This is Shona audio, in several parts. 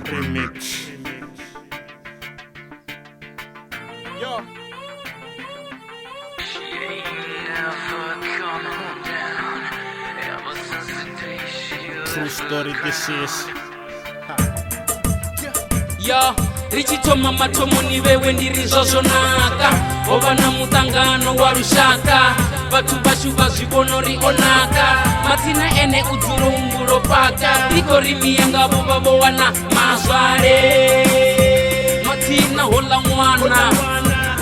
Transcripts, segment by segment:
Remix. Yo. True story this is. Yo, richitoma matomo ni wewe ndirizozonaka ova na mutangano wa rushaka vatu vashuva zvivono rionaka matina ene udzuro umbulo paka riko rimiyanga vova vowana mazvare matina hola mwana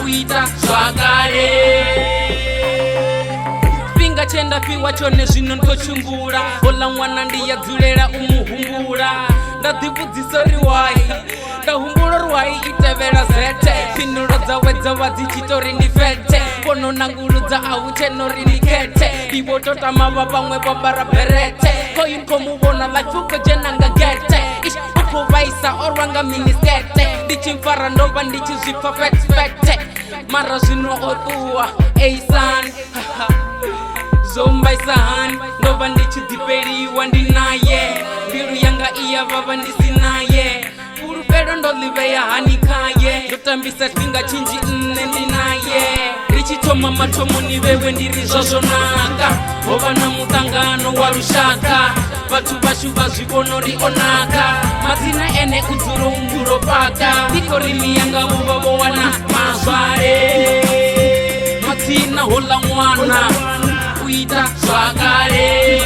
kuita zvakare pinga chenda piwa chone zvino ndochungura hola mwana ndiyadzulela umuhumbura ndadhibudziso riwai ndahumburo rwai itevera zete phindulo dzawe dzava dzichitori ndi fete kono nanguludza auchenori ni kete ndivototama vamwe vambara berete koinkomuvona lachukojenanga gete ish ukuvaisa orwanga ministete ndichimfara ndova ndichizvipa fetfete mara zvino otuwa eisan zombaisahani ndova ndichidhiperiwa ndinaye mbilu yanga iyavava ndisinaye urufero ndoliveya hanikaye ndotambisa tvinga chinji nne ndinaye richitoma matomo ni wewe ndirizvozvonaka hova na mutangano wa rushaka vatu vashuva zvivono rionaka mazina ene udzuro umbulo paka riko rimiyanga vova vowana mazvare matina hola mwana kuita zvakare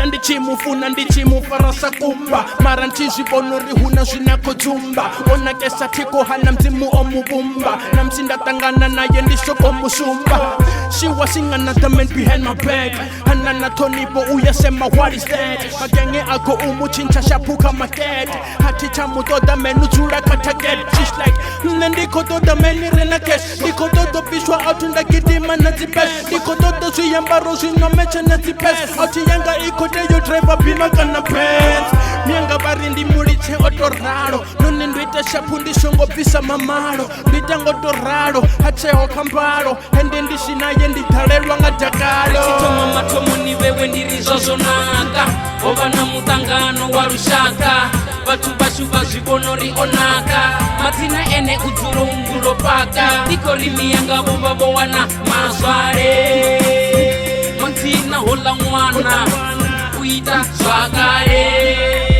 ndichimufuna ndichimufarasa kumba mara nchizvivono rihuna zvinakodzumba onakesa tiko hana mdzimu omuvumba namsindatangana naye ndishoko musumba She was singing another man behind my back hanana tonipo uyasema what is that magenge ako umuchincha shapuka maket haticha mutoda menu zura kataget she's like ndikotoda meni renakesh ndikotoda bishwa autunda gidima na zipes ndikotoda ziyambaro zinomecha na zipes autiyanga ikote yo driver bino kana pants mianga barindi muliche otoraro none ndwita shapu ndishongopisa mamalo nditango toraro hacheho kambalo hende ndishinaye ndidhalelwa nga dakalo richitoma matomo ni wewe ndirizvozvonaka hova na mutangano wa rushaka vatu vashuva zvivono rionaka matina ene udzuro umbulo paka riko rimiyanga vova vowana mazvare matina hola mwana kuita zvakare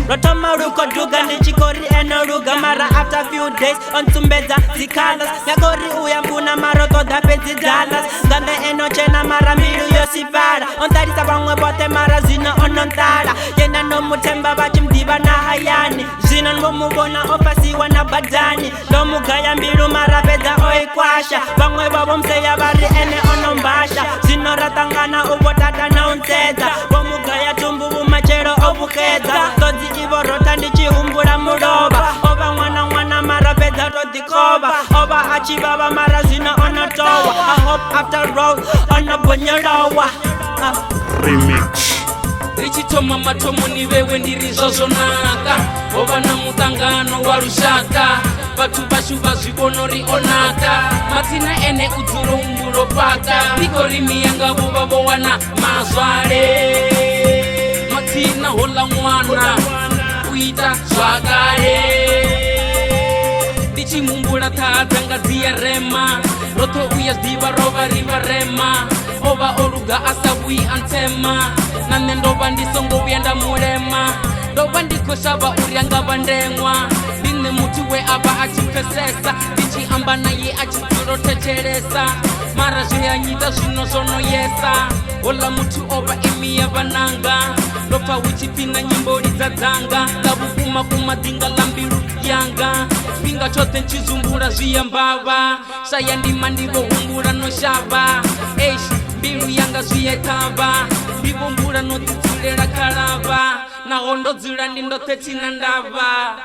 Rotoma ruko duga ndichikori eno ruga mara after few days on tumbeza zikalas Nyagori uyambuna maro toda pezi dalas Gande eno chena mara miru yosifara Ontarisa bangwe bote mara zina onontara Yena no mutemba bachimdiba na hayani Zina nmumubona ofasiwa na badani Domu gaya miru mara peza oikwasha Bangwe babo mseya bari ene onombasha Zino ratangana ubotata na unseza Bomu gaya tumbubu machero obukeza Tozi ivorota ndichihumbura murova ova mwana mara pedza todhikova ova achivava mara zvino onotowa I hope after all onobonyorowa Remix. richitoma matomo ni wewe ndirizvozvonaka hova na mutangano wa rushaka vatu vashuva zvivono rionaka matina ene udzuro umbulo paka riko rimiyanga vova vowana mazvare matina hola mwana kuita zvakare ndichimumbura taa dzanga dziyarema roto uya ziva rova riva rema ova oruga asavui antema nane ndova ndisongovya ndamurema ndova ndikoshava uryangava ndemwa ndine muti we ava achipfesesa ndichiamba naye achidzorotecheresa mara zveyanyita zvino zvonoyesa hola mutu ova emiya vananga ndopfa uchipinda nyimbo ridzadzanga ndavukuma kumadzinga lambiru yanga pinga chose nchizumbura zviyambava shaya ndima ndivohumbura noshava eish mbilu yanga zviyetava ndivombura nodzidzulera kalava naho ndodzula ndindotetina ndava